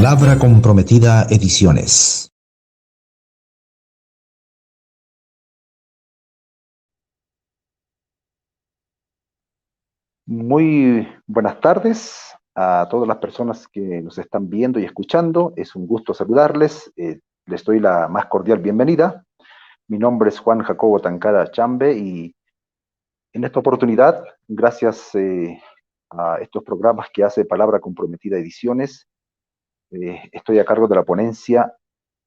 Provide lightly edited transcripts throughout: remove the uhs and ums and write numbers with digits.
Palabra Comprometida Ediciones. Muy buenas tardes a todas las personas que nos están viendo y escuchando. Es un gusto saludarles. Les doy la más cordial bienvenida. Mi nombre es Juan Jacobo Tancara Chambe y en esta oportunidad, gracias a estos programas que hace Palabra Comprometida Ediciones, estoy a cargo de la ponencia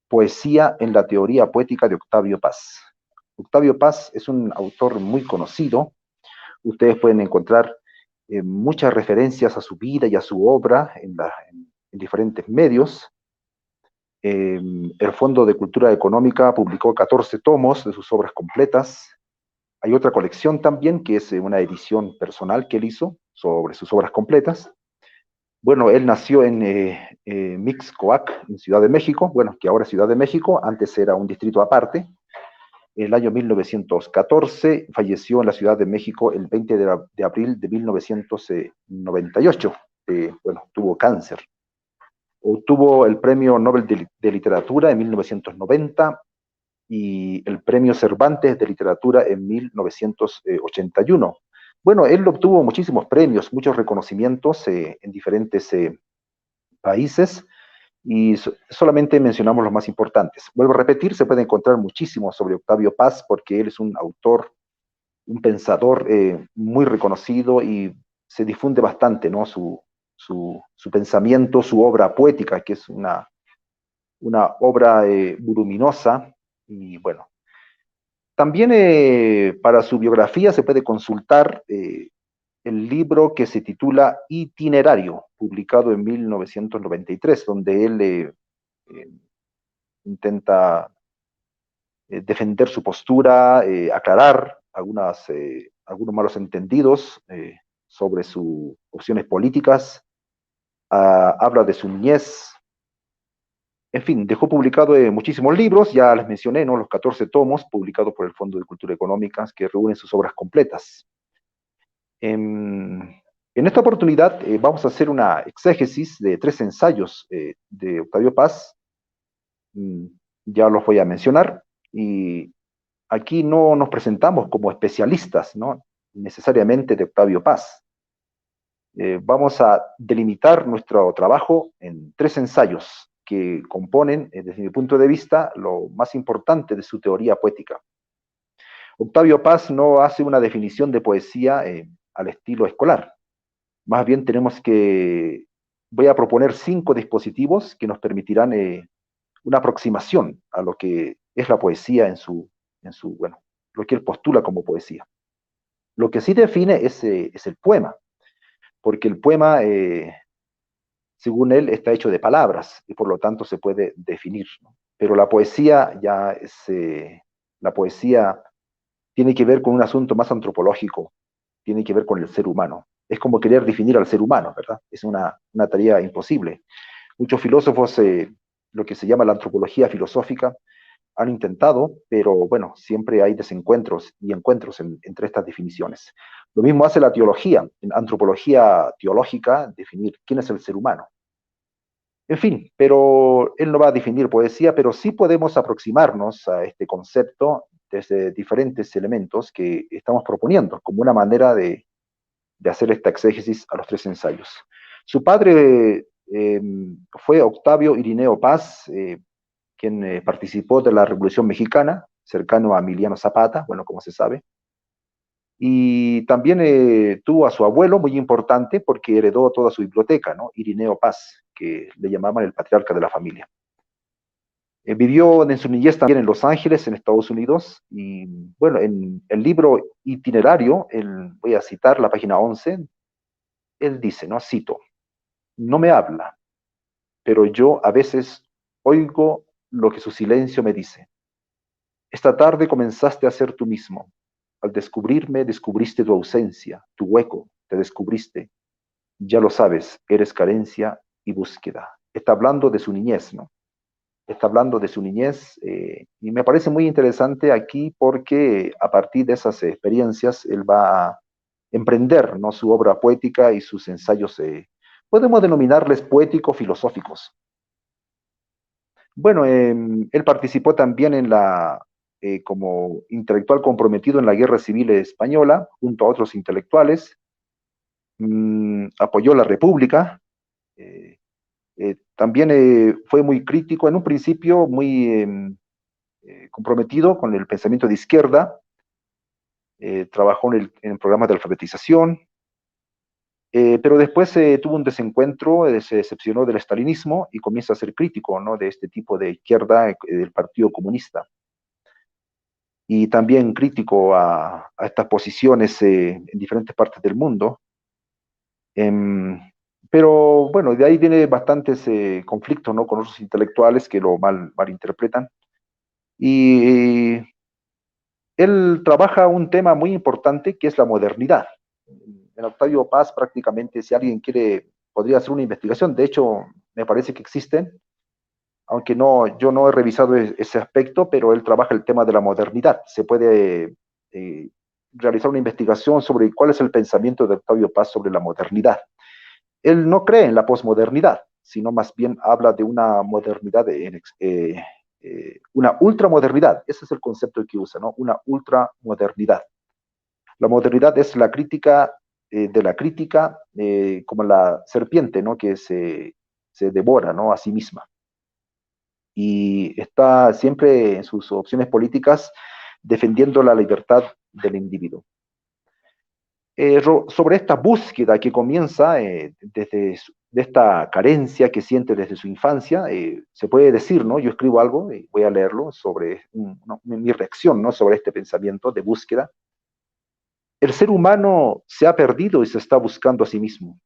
Poesía en la teoría poética de Octavio Paz. Octavio Paz es un autor muy conocido. Ustedes pueden encontrar muchas referencias a su vida y a su obra en diferentes medios. El Fondo de Cultura Económica publicó 14 tomos de sus obras completas. Hay otra colección también, que es una edición personal que él hizo sobre sus obras completas. Bueno, él nació en Mixcoac, en Ciudad de México, bueno, que ahora es Ciudad de México, antes era un distrito aparte. En el año 1914, falleció en la Ciudad de México el 20 de abril de 1998. Bueno, tuvo cáncer. Obtuvo el Premio Nobel de Literatura en 1990 y el Premio Cervantes de Literatura en 1981. Bueno, él obtuvo muchísimos premios, muchos reconocimientos en diferentes países y solamente mencionamos los más importantes. Vuelvo a repetir, se puede encontrar muchísimo sobre Octavio Paz porque él es un autor, un pensador muy reconocido y se difunde bastante, ¿no? Su pensamiento, su obra poética, que es una obra voluminosa y bueno. También para su biografía se puede consultar el libro que se titula Itinerario, publicado en 1993, donde él eh, intenta defender su postura, aclarar algunos malos entendidos sobre sus opciones políticas, habla de su niñez, en fin, dejó publicado muchísimos libros, ya les mencioné, ¿no? Los 14 tomos publicados por el Fondo de Cultura Económica que reúnen sus obras completas. En esta oportunidad vamos a hacer una exégesis de 3 ensayos de Octavio Paz. Mm, ya los voy a mencionar. Y aquí no nos presentamos como especialistas, ¿no? Necesariamente de Octavio Paz. Vamos a delimitar nuestro trabajo en 3 ensayos que componen, desde mi punto de vista, lo más importante de su teoría poética. Octavio Paz no hace una definición de poesía al estilo escolar. Más bien voy a proponer 5 dispositivos que nos permitirán una aproximación a lo que es la poesía bueno, lo que él postula como poesía. Lo que sí define es el poema, porque el poema, según él, está hecho de palabras y por lo tanto se puede definir, ¿no? Pero la poesía la poesía tiene que ver con un asunto más antropológico, tiene que ver con el ser humano. Es como querer definir al ser humano, ¿verdad? Es una tarea imposible. Muchos filósofos, lo que se llama la antropología filosófica, han intentado, pero bueno, siempre hay desencuentros y encuentros entre estas definiciones. Lo mismo hace la teología, en antropología teológica, definir quién es el ser humano. En fin, pero él no va a definir poesía, pero sí podemos aproximarnos a este concepto desde diferentes elementos que estamos proponiendo, como una manera de hacer esta exégesis a los 3 ensayos. Su padre fue Octavio Irineo Paz, quien participó de la Revolución Mexicana, cercano a Emiliano Zapata, bueno, como se sabe. Y también tuvo a su abuelo, muy importante, porque heredó toda su biblioteca, ¿no? Irineo Paz, que le llamaban el patriarca de la familia. Vivió en su niñez también en Los Ángeles, en Estados Unidos, y bueno, en el libro Itinerario, voy a citar la página 11, él dice, ¿no? Cito, no me habla, pero yo a veces oigo lo que su silencio me dice. Esta tarde comenzaste a ser tú mismo. Al descubrirme, descubriste tu ausencia, tu hueco, te descubriste. Ya lo sabes, eres carencia y búsqueda. Está hablando de su niñez, ¿no? Está hablando de su niñez y me parece muy interesante aquí porque a partir de esas experiencias él va a emprender, ¿no? Su obra poética y sus ensayos, podemos denominarles poético-filosóficos. Bueno, él participó también como intelectual comprometido en la Guerra Civil Española, junto a otros intelectuales. Apoyó la República. eh, También fue muy crítico, en un principio muy comprometido con el pensamiento de izquierda. Trabajó en programas de alfabetización, pero después tuvo un desencuentro, se decepcionó del estalinismo y comienza a ser crítico, ¿no?, de este tipo de izquierda, del Partido Comunista. Y también crítico a estas posiciones en diferentes partes del mundo. Em, pero bueno, de ahí viene bastantes conflictos, ¿no?, con otros intelectuales que lo malinterpretan. Y él trabaja un tema muy importante que es la modernidad. En Octavio Paz prácticamente, si alguien quiere, podría hacer una investigación. De hecho, me parece que existen, aunque no, yo no he revisado ese aspecto, pero él trabaja el tema de la modernidad. Se puede eh, realizar una investigación sobre cuál es el pensamiento de Octavio Paz sobre la modernidad. Él no cree en la posmodernidad, sino más bien habla de una modernidad, una ultramodernidad. Ese es el concepto que usa, ¿no? Una ultramodernidad. La modernidad es la crítica de la crítica, como la serpiente, ¿no?, que se devora, ¿no?, a sí misma. Y está siempre en sus opciones políticas defendiendo la libertad del individuo. Sobre esta búsqueda que comienza de esta carencia que siente desde su infancia, se puede decir, ¿no? Yo escribo algo, voy a leerlo, sobre mi reacción, ¿no?, sobre este pensamiento de búsqueda. El ser humano se ha perdido y se está buscando a sí mismo.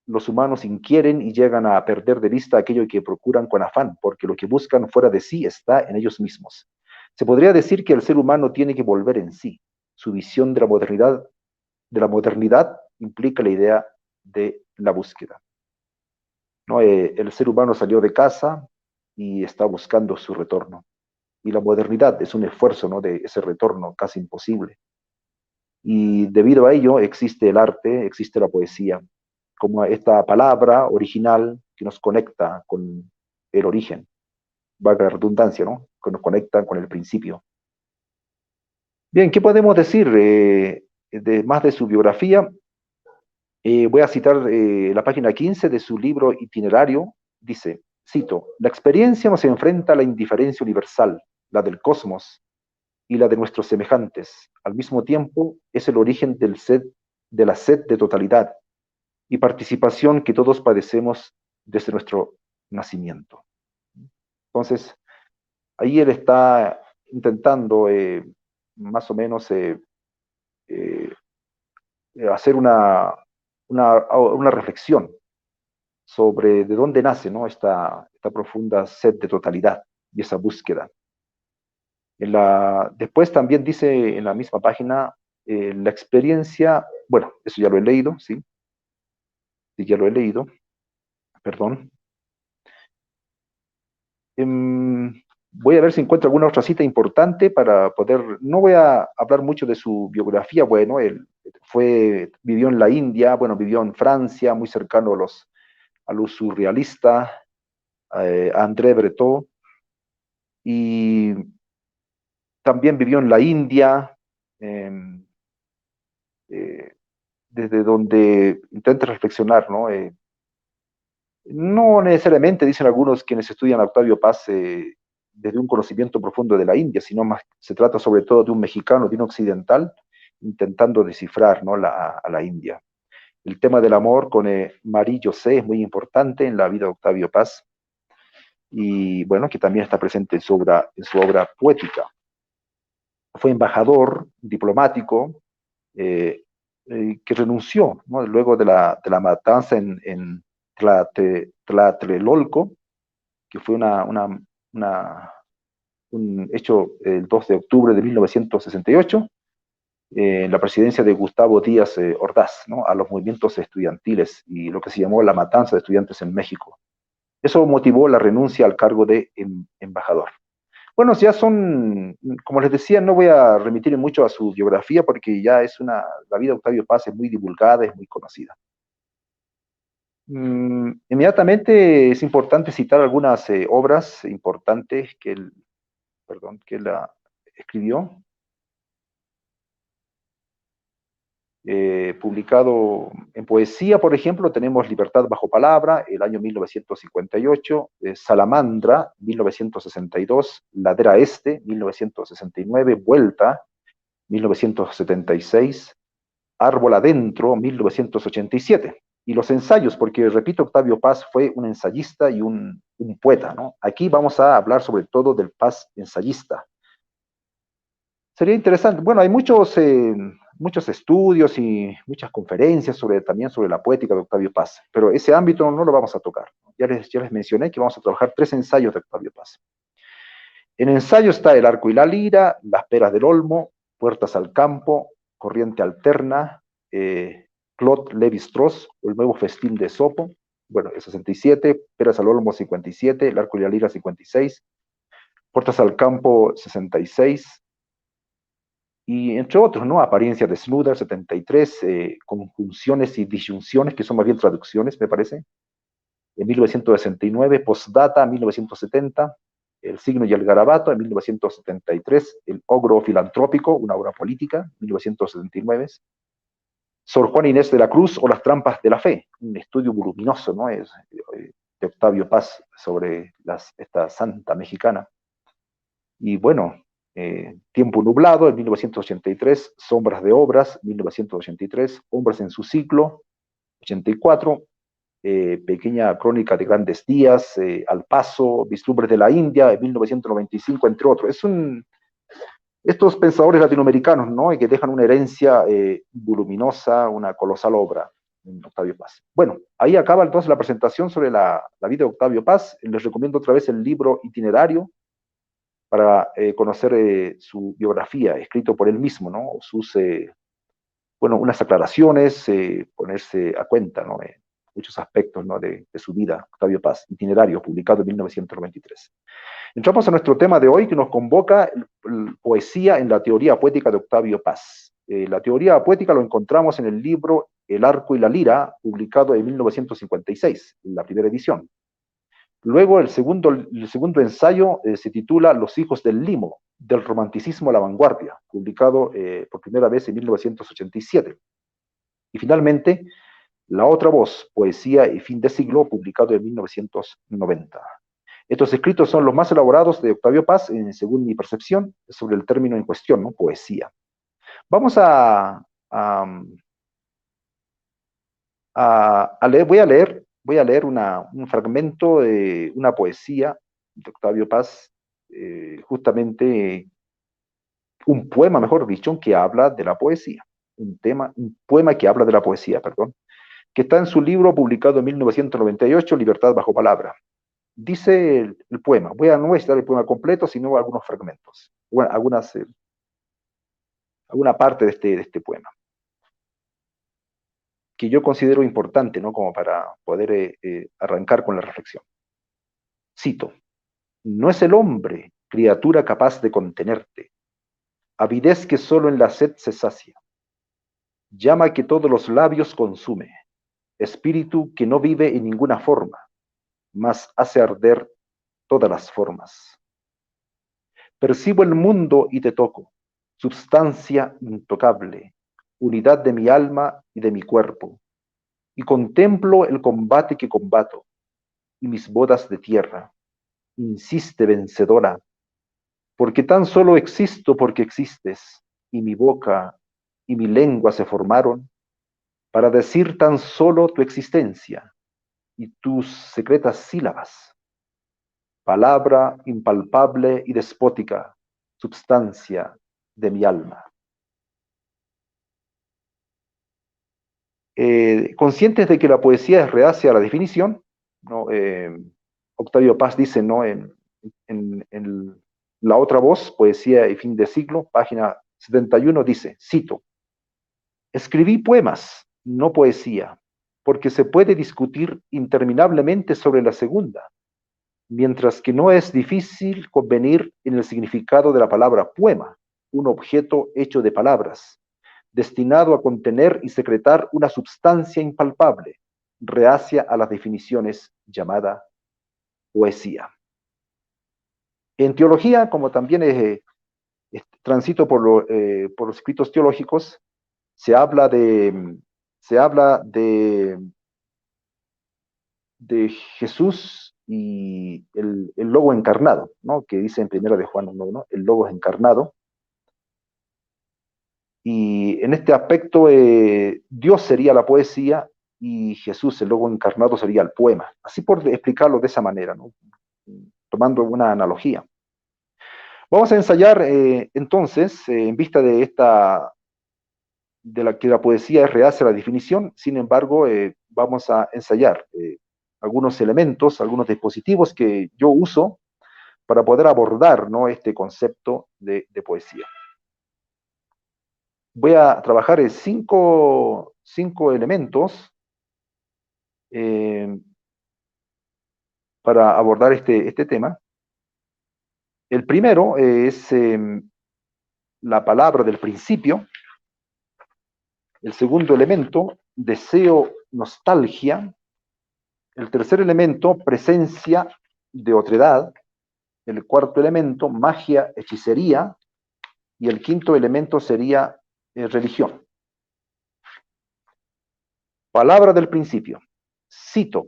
Los humanos inquieren y llegan a perder de vista aquello que procuran con afán, porque lo que buscan fuera de sí está en ellos mismos. Se podría decir que el ser humano tiene que volver en sí. Su visión de la modernidad implica la idea de la búsqueda, ¿no? El ser humano salió de casa y está buscando su retorno. Y la modernidad es un esfuerzo, ¿no?, de ese retorno casi imposible. Y debido a ello existe el arte, existe la poesía, como esta palabra original que nos conecta con el origen, valga la redundancia, ¿no?, que nos conecta con el principio. Bien, ¿qué podemos decir más de su biografía? Voy a citar la página 15 de su libro Itinerario. Dice, cito, la experiencia nos enfrenta a la indiferencia universal, la del cosmos y la de nuestros semejantes. Al mismo tiempo, es el origen de la sed de totalidad y participación que todos padecemos desde nuestro nacimiento. Entonces, ahí él está intentando más o menos eh, hacer una reflexión sobre de dónde nace, ¿no?, esta profunda sed de totalidad y esa búsqueda. Después también dice en la misma página, la experiencia, bueno, eso ya lo he leído, sí, sí, ya lo he leído, perdón. Voy a ver si encuentro alguna otra cita importante para poder, no voy a hablar mucho de su biografía. Bueno, él vivió en la India, bueno, vivió en Francia, muy cercano a los surrealistas, a André Breton, y también vivió en la India, eh, eh, desde donde intenta reflexionar, ¿no? No necesariamente, dicen algunos quienes estudian a Octavio Paz, desde un conocimiento profundo de la India, sino más se trata sobre todo de un mexicano, de un occidental, intentando descifrar, ¿no?, a la India. El tema del amor con Marie José es muy importante en la vida de Octavio Paz, y bueno, que también está presente en su obra poética. Fue embajador diplomático, eh, que renunció, ¿no?, luego de la matanza en Tlatelolco, que fue una, un hecho el 2 de octubre de 1968, en la presidencia de Gustavo Díaz Ordaz, ¿no?, a los movimientos estudiantiles y lo que se llamó la matanza de estudiantes en México. Eso motivó la renuncia al cargo de embajador. Bueno, ya son, como les decía, no voy a remitir mucho a su biografía porque ya la vida de Octavio Paz es muy divulgada, es muy conocida. Inmediatamente es importante citar algunas obras importantes que él escribió. Publicado en poesía, por ejemplo, tenemos Libertad bajo palabra, el año 1958, Salamandra, 1962, Ladera Este, 1969, Vuelta, 1976, Árbol Adentro, 1987. Y los ensayos, porque repito, Octavio Paz fue un ensayista y un poeta, ¿no? Aquí vamos a hablar sobre todo del Paz ensayista. Sería interesante. Bueno, hay muchos estudios y muchas conferencias también sobre la poética de Octavio Paz, pero ese ámbito no lo vamos a tocar. Ya les mencioné que vamos a trabajar 3 ensayos de Octavio Paz. En ensayo está El arco y la lira, Las peras del olmo, Puertas al campo, Corriente alterna, Claude Lévi-Strauss, El nuevo festín de Esopo, bueno, el 67, Peras al olmo 57, El arco y la lira 56, Puertas al campo 66, y entre otros, ¿no? Apariencia desnuda, 73, conjunciones y disyunciones, que son más bien traducciones, me parece. En 1969, Postdata, 1970, El signo y el garabato, en 1973, El ogro filantrópico, una obra política, 1979. Sor Juana Inés de la Cruz o Las trampas de la fe, un estudio voluminoso, ¿no? De Octavio Paz sobre esta santa mexicana. Y bueno, Tiempo nublado, en 1983, Sombras de obras, 1983, Hombres en su ciclo, 84, Pequeña crónica de grandes días, Al paso, Vislumbres de la India, en 1995, entre otros. Estos pensadores latinoamericanos, ¿no? Y que dejan una herencia voluminosa, una colosal obra en Octavio Paz. Bueno, ahí acaba entonces la presentación sobre la vida de Octavio Paz. Les recomiendo otra vez el libro Itinerario, para conocer su biografía, escrito por él mismo, ¿no? Unas aclaraciones, ponerse a cuenta, ¿no? Muchos aspectos, ¿no? de su vida, Octavio Paz, Itinerario, publicado en 1993. Entramos a nuestro tema de hoy, que nos convoca poesía en la teoría poética de Octavio Paz. La teoría poética lo encontramos en el libro El arco y la lira, publicado en 1956, en la primera edición. Luego, el segundo ensayo se titula Los hijos del limo, del romanticismo a la vanguardia, publicado por primera vez en 1987. Y finalmente, La otra voz, poesía y fin de siglo, publicado en 1990. Estos escritos son los más elaborados de Octavio Paz, según mi percepción, sobre el término en cuestión, ¿no? Poesía. Vamos a leer, voy a leer un fragmento de una poesía de Octavio Paz, justamente un poema, mejor dicho, que habla de la poesía, un poema que habla de la poesía, perdón, que está en su libro publicado en 1998, Libertad bajo palabra. Dice el poema, no voy a citar el poema completo, sino algunos fragmentos, bueno, alguna parte de este poema, que yo considero importante, ¿no? Como para poder arrancar con la reflexión. Cito: no es el hombre, criatura capaz de contenerte, avidez que solo en la sed se sacia, llama que todos los labios consume, espíritu que no vive en ninguna forma, mas hace arder todas las formas. Percibo el mundo y te toco, substancia intocable, unidad de mi alma y de mi cuerpo, y contemplo el combate que combato, y mis bodas de tierra. Insiste vencedora, porque tan solo existo porque existes, y mi boca y mi lengua se formaron para decir tan solo tu existencia y tus secretas sílabas. Palabra impalpable y despótica, substancia de mi alma. Conscientes de que la poesía es reacia a la definición, ¿no? Octavio Paz dice, ¿no? En La otra voz, poesía y fin de siglo, página 71, dice, cito: escribí poemas, no poesía, porque se puede discutir interminablemente sobre la segunda, mientras que no es difícil convenir en el significado de la palabra poema, un objeto hecho de palabras, destinado a contener y secretar una substancia impalpable, reacia a las definiciones llamada poesía. En teología, como también transito por los escritos teológicos, se habla de Jesús y el Logo encarnado, ¿no? Que dice en primera de Juan 1, ¿no? El Logo encarnado. Y en este aspecto, Dios sería la poesía y Jesús, el Logo encarnado, sería el poema. Así por explicarlo de esa manera, ¿no? Tomando una analogía. Vamos a ensayar entonces, en vista de de la que la poesía es rehace la definición, sin embargo, vamos a ensayar algunos elementos, algunos dispositivos que yo uso para poder abordar, ¿no?, este concepto de poesía. Voy a trabajar en cinco elementos para abordar este tema. El primero es la palabra del principio. El segundo elemento, deseo, nostalgia. El tercer elemento, presencia de otredad. El cuarto elemento, magia, hechicería. Y el quinto elemento sería religión. Palabra del principio. Cito.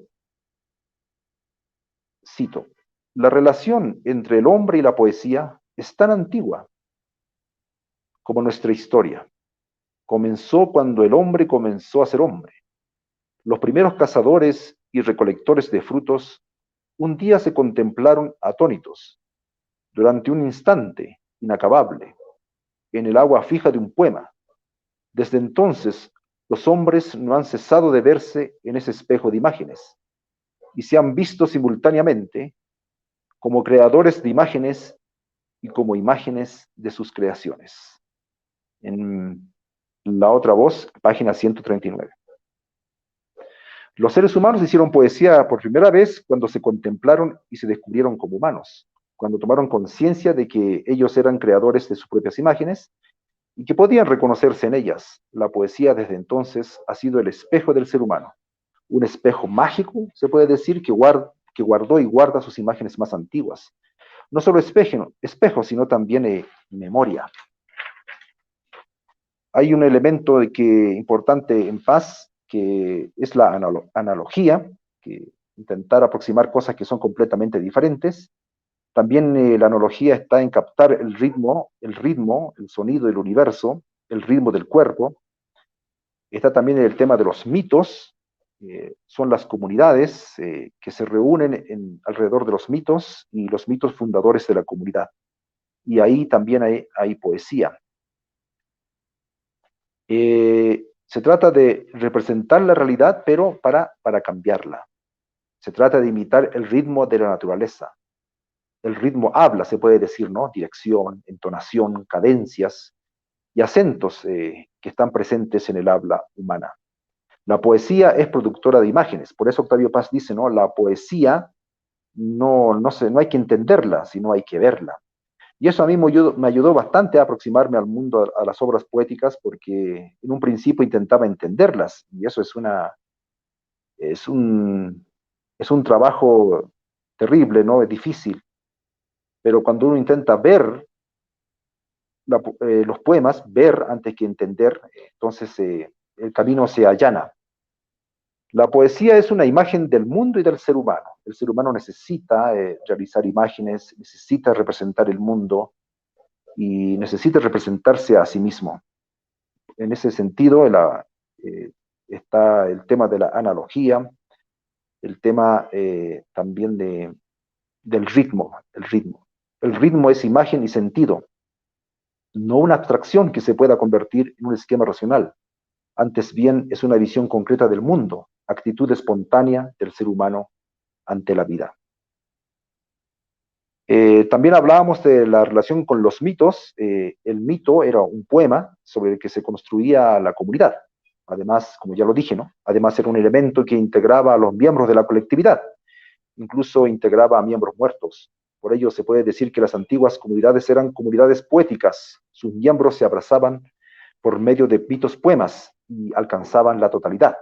La relación entre el hombre y la poesía es tan antigua como nuestra historia. Comenzó cuando el hombre comenzó a ser hombre. Los primeros cazadores y recolectores de frutos un día se contemplaron atónitos, durante un instante inacabable, en el agua fija de un poema. Desde entonces, los hombres no han cesado de verse en ese espejo de imágenes, y se han visto simultáneamente como creadores de imágenes y como imágenes de sus creaciones. En la otra voz, página 139. Los seres humanos hicieron poesía por primera vez cuando se contemplaron y se descubrieron como humanos, cuando tomaron conciencia de que ellos eran creadores de sus propias imágenes y que podían reconocerse en ellas. La poesía desde entonces ha sido el espejo del ser humano, un espejo mágico, se puede decir, que guardó y guarda sus imágenes más antiguas. No solo espejo, sino también memoria. Hay un elemento importante en paz, que es la analogía, que intentar aproximar cosas que son completamente diferentes. También la analogía está en captar el ritmo, el sonido del universo, el ritmo del cuerpo. Está también el tema de los mitos, son las comunidades que se reúnen alrededor de los mitos y los mitos fundadores de la comunidad. Y ahí también hay poesía. Se trata de representar la realidad, pero para cambiarla. Se trata de imitar el ritmo de la naturaleza. El ritmo habla, se puede decir, ¿no? Dirección, entonación, cadencias y acentos que están presentes en el habla humana. La poesía es productora de imágenes. Por eso Octavio Paz dice, ¿no? La poesía no hay que entenderla, sino hay que verla. Y eso a mí me ayudó bastante a aproximarme al mundo, a las obras poéticas, porque en un principio intentaba entenderlas, y eso es un trabajo terrible, ¿no? Es difícil. Pero cuando uno intenta ver los poemas, ver antes que entender, entonces el camino se allana. La poesía es una imagen del mundo y del ser humano. El ser humano necesita realizar imágenes, necesita representar el mundo y necesita representarse a sí mismo. En ese sentido, está el tema de la analogía, el tema también del ritmo, el ritmo. El ritmo es imagen y sentido, no una abstracción que se pueda convertir en un esquema racional. Antes bien, es una visión concreta del mundo, actitud espontánea del ser humano ante la vida. También hablábamos de la relación con los mitos. El mito era un poema sobre el que se construía la comunidad. Además, como ya lo dije, ¿no? Además era un elemento que integraba a los miembros de la colectividad, incluso integraba a miembros muertos. Por ello se puede decir que las antiguas comunidades eran comunidades poéticas. Sus miembros se abrazaban por medio de mitos poemas y alcanzaban la totalidad.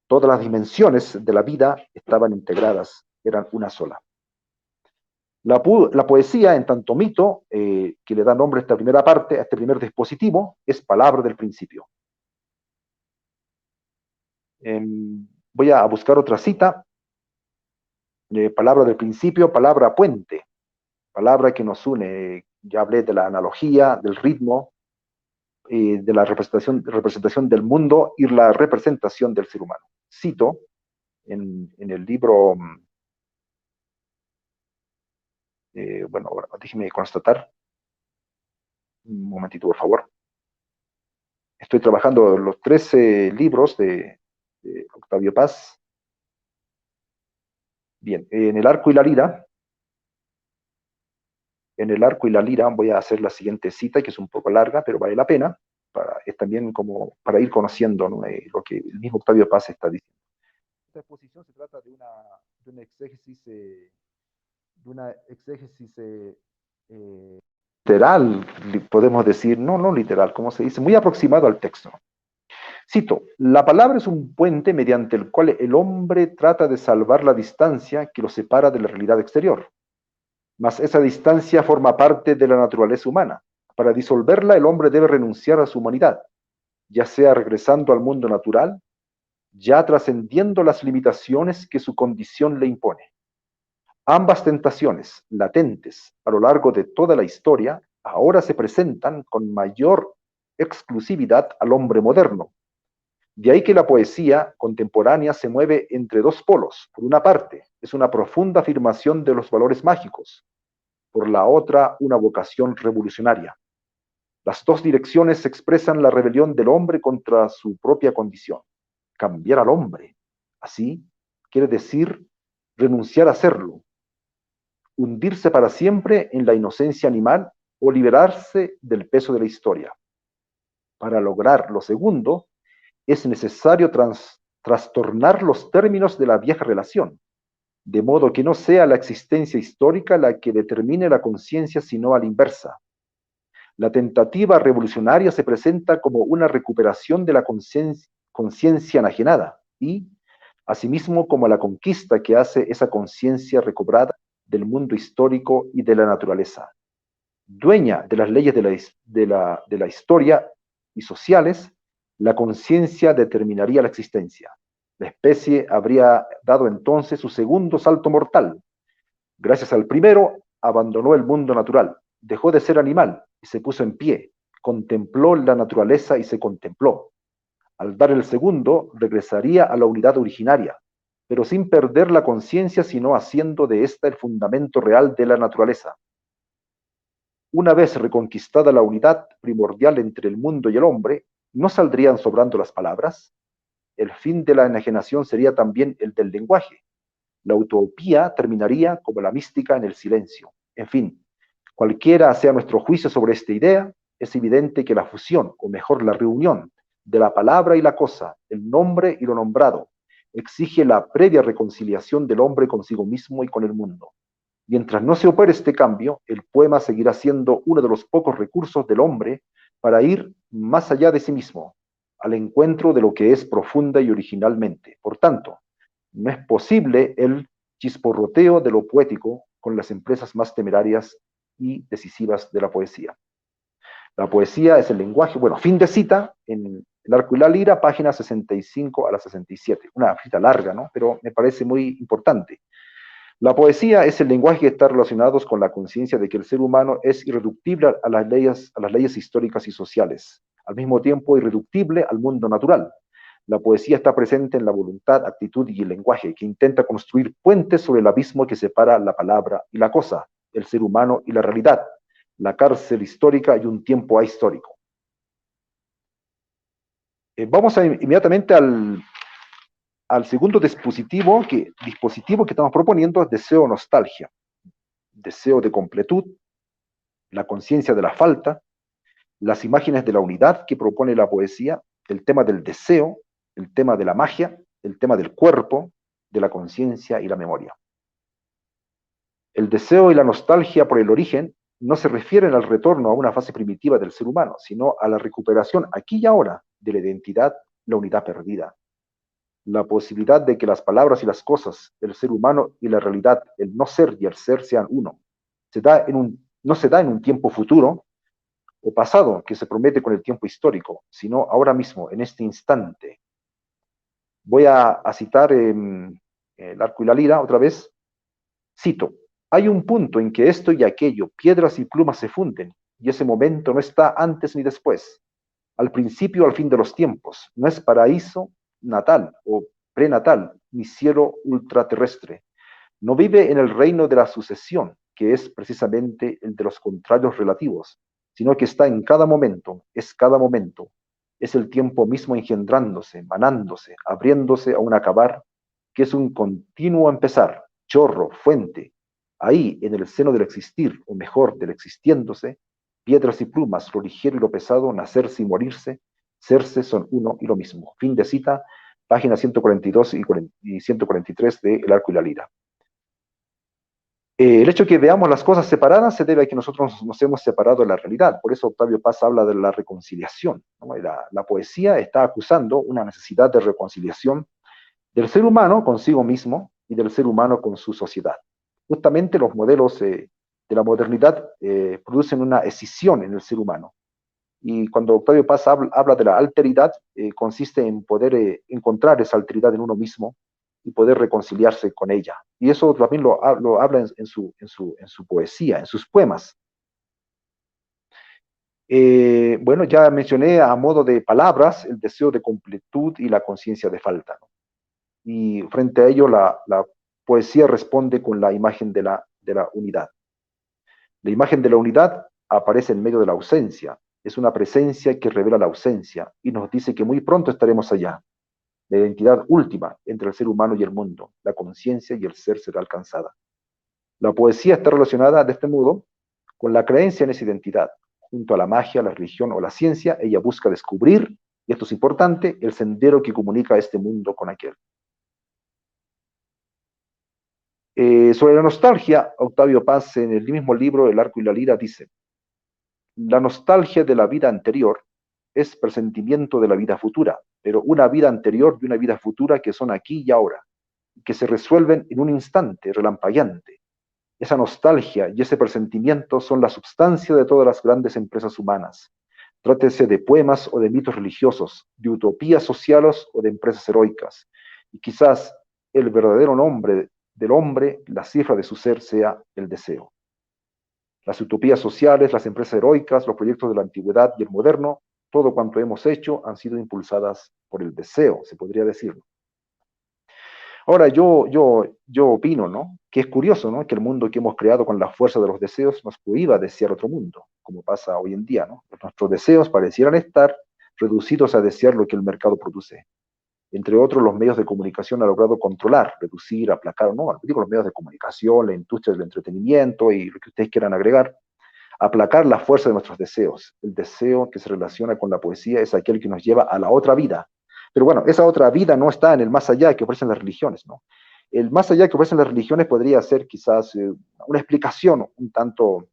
Todas las dimensiones de la vida estaban integradas, eran una sola. La poesía, en tanto mito, que le da nombre a esta primera parte, a este primer dispositivo, es palabra del principio. Voy a buscar otra cita. Palabra del principio, palabra puente, palabra que nos une. Ya hablé de la analogía, del ritmo, de la representación del mundo y la representación del ser humano. Cito en el libro, bueno, déjeme constatar, un momentito por favor. Estoy trabajando los 13 libros de Octavio Paz. Bien, en el arco y la lira, voy a hacer la siguiente cita, que es un poco larga, pero vale la pena. Es también como para ir conociendo, ¿no? Lo que el mismo Octavio Paz está diciendo. Esta exposición se trata de una exégesis literal, podemos decir, no literal, como se dice, muy aproximado al texto. Cito, la palabra es un puente mediante el cual el hombre trata de salvar la distancia que lo separa de la realidad exterior. Mas esa distancia forma parte de la naturaleza humana. Para disolverla, el hombre debe renunciar a su humanidad, ya sea regresando al mundo natural, ya trascendiendo las limitaciones que su condición le impone. Ambas tentaciones, latentes a lo largo de toda la historia, ahora se presentan con mayor exclusividad al hombre moderno. De ahí que la poesía contemporánea se mueve entre dos polos. Por una parte, es una profunda afirmación de los valores mágicos. Por la otra, una vocación revolucionaria. Las dos direcciones expresan la rebelión del hombre contra su propia condición. Cambiar al hombre. Así, quiere decir renunciar a serlo, hundirse para siempre en la inocencia animal o liberarse del peso de la historia. Para lograr lo segundo, es necesario trastornar los términos de la vieja relación, de modo que no sea la existencia histórica la que determine la conciencia, sino a la inversa. La tentativa revolucionaria se presenta como una recuperación de la conciencia enajenada y, asimismo, como la conquista que hace esa conciencia recobrada del mundo histórico y de la naturaleza. Dueña de las leyes de la historia y sociales, la conciencia determinaría la existencia. La especie habría dado entonces su segundo salto mortal. Gracias al primero, abandonó el mundo natural, dejó de ser animal y se puso en pie, contempló la naturaleza y se contempló. Al dar el segundo, regresaría a la unidad originaria, pero sin perder la conciencia, sino haciendo de ésta el fundamento real de la naturaleza. Una vez reconquistada la unidad primordial entre el mundo y el hombre, ¿no saldrían sobrando las palabras? El fin de la enajenación sería también el del lenguaje. La utopía terminaría como la mística en el silencio. En fin, cualquiera sea nuestro juicio sobre esta idea, es evidente que la fusión, o mejor la reunión, de la palabra y la cosa, el nombre y lo nombrado, exige la previa reconciliación del hombre consigo mismo y con el mundo. Mientras no se opere este cambio, el poema seguirá siendo uno de los pocos recursos del hombre para ir más allá de sí mismo, al encuentro de lo que es profunda y originalmente. Por tanto, no es posible el chisporroteo de lo poético con las empresas más temerarias y decisivas de la poesía. La poesía es el lenguaje, bueno, fin de cita, en El arco y la lira, páginas 65 a la 67. Una cita larga, ¿no? Pero me parece muy importante. La poesía es el lenguaje que está relacionado con la conciencia de que el ser humano es irreductible a las leyes históricas y sociales, al mismo tiempo irreductible al mundo natural. La poesía está presente en la voluntad, actitud y el lenguaje, que intenta construir puentes sobre el abismo que separa la palabra y la cosa, el ser humano y la realidad, la cárcel histórica y un tiempo ahistórico. Vamos inmediatamente al segundo dispositivo que estamos proponiendo, es deseo-nostalgia. Deseo de completud, la conciencia de la falta, las imágenes de la unidad que propone la poesía, el tema del deseo, el tema de la magia, el tema del cuerpo, de la conciencia y la memoria. El deseo y la nostalgia por el origen no se refieren al retorno a una fase primitiva del ser humano, sino a la recuperación aquí y ahora de la identidad, la unidad perdida. la posibilidad de que las palabras y las cosas, el ser humano y la realidad, el no ser y el ser sean uno. No se da en un tiempo futuro o pasado que se promete con el tiempo histórico, sino ahora mismo, en este instante. Voy a citar el arco y la lira otra vez. Cito, hay un punto en que esto y aquello, piedras y plumas se funden, y ese momento no está antes ni después, al principio o al fin de los tiempos, no es paraíso natal o prenatal, ni cielo ultraterrestre, no vive en el reino de la sucesión, que es precisamente el de los contrarios relativos, sino que está en cada momento, es el tiempo mismo engendrándose, manándose, abriéndose a un acabar, que es un continuo empezar, chorro, fuente. Ahí, en el seno del existir, o mejor, del existiéndose, piedras y plumas, lo ligero y lo pesado, nacerse y morirse, serse son uno y lo mismo. Fin de cita, páginas 142 y 143 de El arco y la lira. El hecho de que veamos las cosas separadas se debe a que nosotros nos hemos separado de la realidad. Por eso Octavio Paz habla de la reconciliación, ¿no? La poesía está acusando una necesidad de reconciliación del ser humano consigo mismo y del ser humano con su sociedad. Justamente los modelos de la modernidad producen una escisión en el ser humano. Y cuando Octavio Paz habla de la alteridad, consiste en poder encontrar esa alteridad en uno mismo y poder reconciliarse con ella. Y eso también lo habla en su poesía, en sus poemas. Bueno, ya mencioné a modo de palabras el deseo de completud y la conciencia de falta, ¿no? Y frente a ello la poesía responde con la imagen de la unidad. La imagen de la unidad aparece en medio de la ausencia, es una presencia que revela la ausencia y nos dice que muy pronto estaremos allá. La identidad última entre el ser humano y el mundo, la conciencia y el ser será alcanzada. La poesía está relacionada de este modo con la creencia en esa identidad. Junto a la magia, la religión o la ciencia, ella busca descubrir, y esto es importante, el sendero que comunica este mundo con aquel. Sobre la nostalgia, Octavio Paz, en el mismo libro El arco y la lira, dice, la nostalgia de la vida anterior es presentimiento de la vida futura, pero una vida anterior y una vida futura que son aquí y ahora, que se resuelven en un instante relampagueante. Esa nostalgia y ese presentimiento son la substancia de todas las grandes empresas humanas. Trátese de poemas o de mitos religiosos, de utopías sociales o de empresas heroicas. Y quizás el verdadero nombre del hombre, la cifra de su ser, sea el deseo. Las utopías sociales, las empresas heroicas, los proyectos de la antigüedad y el moderno, todo cuanto hemos hecho han sido impulsadas por el deseo, se podría decir. Ahora, yo opino, ¿no? Que es curioso, ¿no? Que el mundo que hemos creado con la fuerza de los deseos nos prohíba desear otro mundo, como pasa hoy en día, ¿no? Nuestros deseos parecieran estar reducidos a desear lo que el mercado produce. Entre otros, los medios de comunicación han logrado controlar, reducir, aplacar, no, digo los medios de comunicación, la industria del entretenimiento y lo que ustedes quieran agregar, aplacar la fuerza de nuestros deseos. El deseo que se relaciona con la poesía es aquel que nos lleva a la otra vida. Pero bueno, esa otra vida no está en el más allá que ofrecen las religiones, ¿no? El más allá que ofrecen las religiones podría ser quizás una explicación un tanto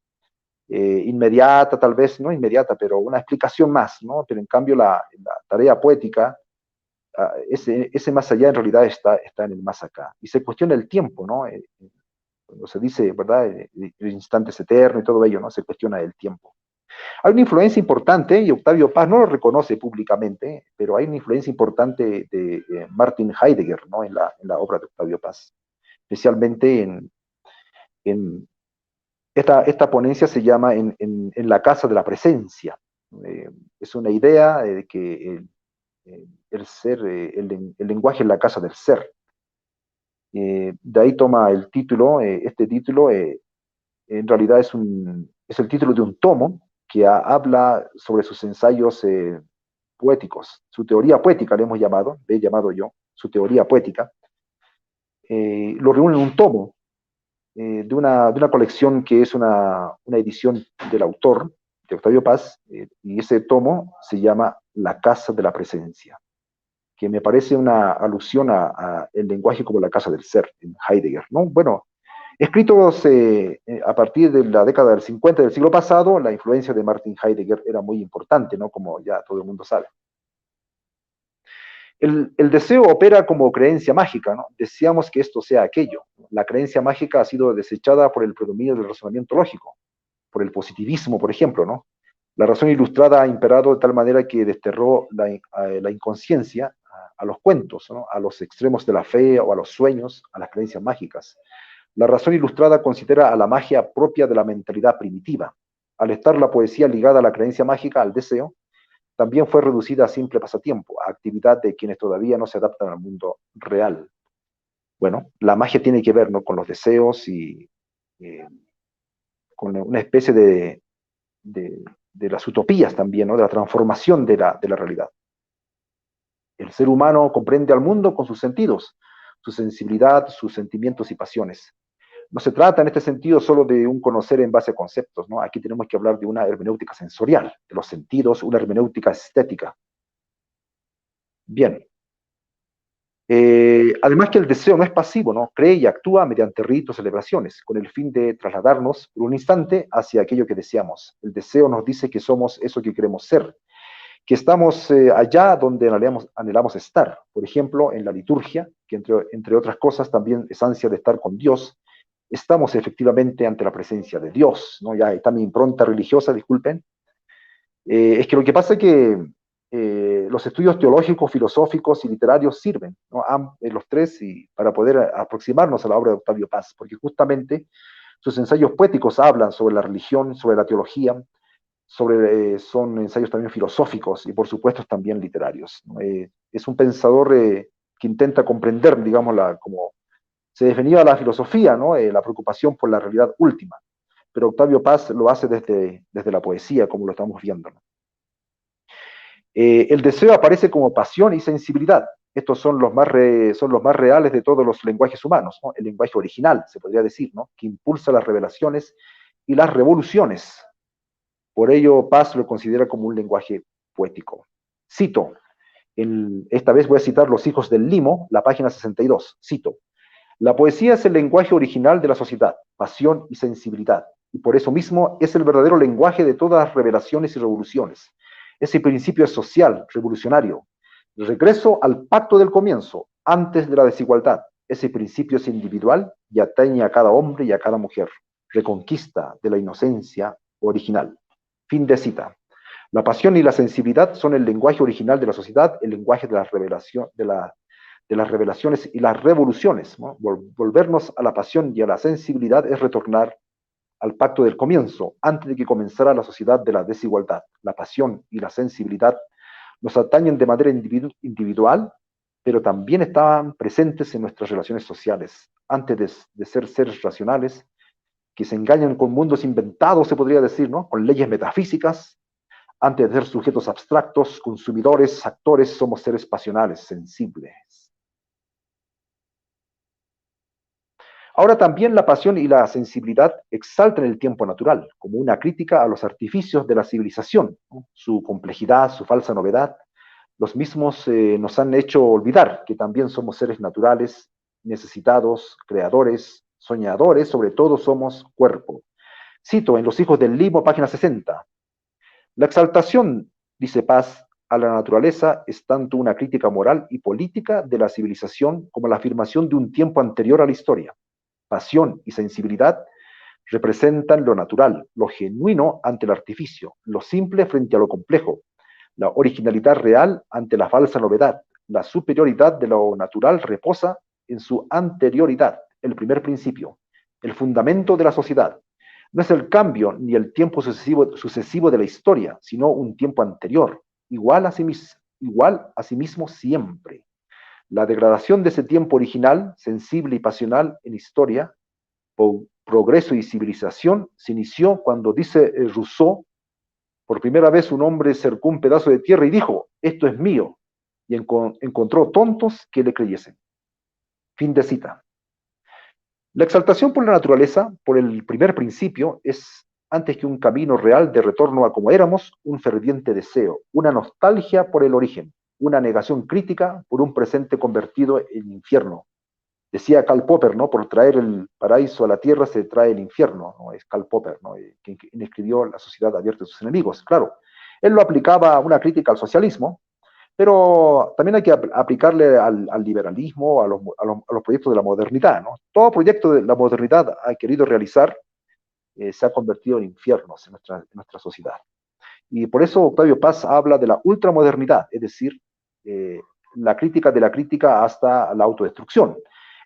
inmediata, tal vez, no inmediata, pero una explicación más, ¿no? Pero en cambio la tarea poética, ese más allá en realidad está en el más acá. Y se cuestiona el tiempo, ¿no? Cuando se dice, ¿verdad? El instante es eterno y todo ello, ¿no? Se cuestiona el tiempo. Hay una influencia importante, y Octavio Paz no lo reconoce públicamente, pero hay una influencia importante de Martin Heidegger, ¿no? En la obra de Octavio Paz. Especialmente en esta ponencia se llama en la casa de la presencia. Es una idea de que el ser, el lenguaje es la casa del ser. De ahí toma el título, este título en realidad es el título de un tomo que habla sobre sus ensayos poéticos, su teoría poética le he llamado yo, su teoría poética. Lo reúne en un tomo de una colección que es una edición del autor, de Octavio Paz, y ese tomo se llama La Casa de la Presencia, que me parece una alusión a el lenguaje como la casa del ser, en Heidegger, ¿no? Bueno, escritos a partir de la década del 50 del siglo pasado, la influencia de Martin Heidegger era muy importante, ¿no? Como ya todo el mundo sabe. El deseo opera como creencia mágica, ¿no? Deseamos que esto sea aquello. La creencia mágica ha sido desechada por el predominio del razonamiento lógico, por el positivismo, por ejemplo, ¿no? La razón ilustrada ha imperado de tal manera que desterró la inconsciencia a los cuentos, ¿no? A los extremos de la fe o a los sueños, a las creencias mágicas. La razón ilustrada considera a la magia propia de la mentalidad primitiva. Al estar la poesía ligada a la creencia mágica, al deseo, también fue reducida a simple pasatiempo, a actividad de quienes todavía no se adaptan al mundo real. Bueno, la magia tiene que ver, ¿no?, con los deseos y eh, con una especie de las utopías también, ¿no?, de la transformación de la realidad. El ser humano comprende al mundo con sus sentidos, su sensibilidad, sus sentimientos y pasiones. No se trata en este sentido solo de un conocer en base a conceptos, ¿no? Aquí tenemos que hablar de una hermenéutica sensorial, de los sentidos, una hermenéutica estética. Bien. Además que el deseo no es pasivo, ¿no? Cree y actúa mediante ritos, celebraciones, con el fin de trasladarnos por un instante hacia aquello que deseamos. El deseo nos dice que somos eso que queremos ser, que estamos allá donde anhelamos estar. Por ejemplo, en la liturgia, que entre otras cosas también es ansia de estar con Dios, estamos efectivamente ante la presencia de Dios, ¿no? Ya está mi impronta religiosa, disculpen. Es que lo que pasa es que los estudios teológicos, filosóficos y literarios sirven, ¿no?, los tres, y para poder aproximarnos a la obra de Octavio Paz, porque justamente sus ensayos poéticos hablan sobre la religión, sobre la teología, son ensayos también filosóficos y por supuesto también literarios, ¿no? Es un pensador que intenta comprender, digamos, como se definía la filosofía, ¿no?, la preocupación por la realidad última, pero Octavio Paz lo hace desde la poesía, como lo estamos viendo, ¿no? El deseo aparece como pasión y sensibilidad. Estos son los más reales de todos los lenguajes humanos, ¿no? El lenguaje original, se podría decir, ¿no?, que impulsa las revelaciones y las revoluciones. Por ello, Paz lo considera como un lenguaje poético. Cito, esta vez voy a citar Los hijos del limo, la página 62. Cito: la poesía es el lenguaje original de la sociedad, pasión y sensibilidad, y por eso mismo es el verdadero lenguaje de todas las revelaciones y revoluciones. Ese principio es social, revolucionario. El regreso al pacto del comienzo, antes de la desigualdad. Ese principio es individual y atañe a cada hombre y a cada mujer. Reconquista de la inocencia original. Fin de cita. La pasión y la sensibilidad son el lenguaje original de la sociedad, el lenguaje de las revelaciones y las revoluciones, ¿no? Volvernos a la pasión y a la sensibilidad es retornar al pacto del comienzo, antes de que comenzara la sociedad de la desigualdad. La pasión y la sensibilidad nos atañen de manera individual, pero también estaban presentes en nuestras relaciones sociales, antes de ser seres racionales, que se engañan con mundos inventados, se podría decir, ¿no?, con leyes metafísicas. Antes de ser sujetos abstractos, consumidores, actores, somos seres pasionales, sensibles. Ahora también la pasión y la sensibilidad exaltan el tiempo natural, como una crítica a los artificios de la civilización, ¿no?, su complejidad, su falsa novedad. Los mismos nos han hecho olvidar que también somos seres naturales, necesitados, creadores, soñadores, sobre todo somos cuerpo. Cito en Los hijos del limo, página 60. La exaltación, dice Paz, a la naturaleza es tanto una crítica moral y política de la civilización como la afirmación de un tiempo anterior a la historia. Pasión y sensibilidad representan lo natural, lo genuino ante el artificio, lo simple frente a lo complejo, la originalidad real ante la falsa novedad. La superioridad de lo natural reposa en su anterioridad, el primer principio, el fundamento de la sociedad. No es el cambio ni el tiempo sucesivo de la historia, sino un tiempo anterior, igual a sí mismo siempre. La degradación de ese tiempo original, sensible y pasional en historia, progreso y civilización, se inició cuando, dice Rousseau, por primera vez un hombre cercó un pedazo de tierra y dijo: esto es mío, y encontró tontos que le creyesen. Fin de cita. La exaltación por la naturaleza, por el primer principio, es, antes que un camino real de retorno a como éramos, un ferviente deseo, una nostalgia por el origen, una negación crítica por un presente convertido en infierno. Decía Karl Popper, ¿no?, por traer el paraíso a la tierra se trae el infierno, ¿no? Es Karl Popper, ¿no?, quien escribió La sociedad abierta a sus enemigos. Claro, él lo aplicaba a una crítica al socialismo, Pero también hay que aplicarle al liberalismo, a los proyectos de la modernidad, ¿no? Todo proyecto de la modernidad ha querido realizar se ha convertido en infiernos en nuestra sociedad. Y por eso Octavio Paz habla de la ultramodernidad, es decir, eh, la crítica de la crítica hasta la autodestrucción.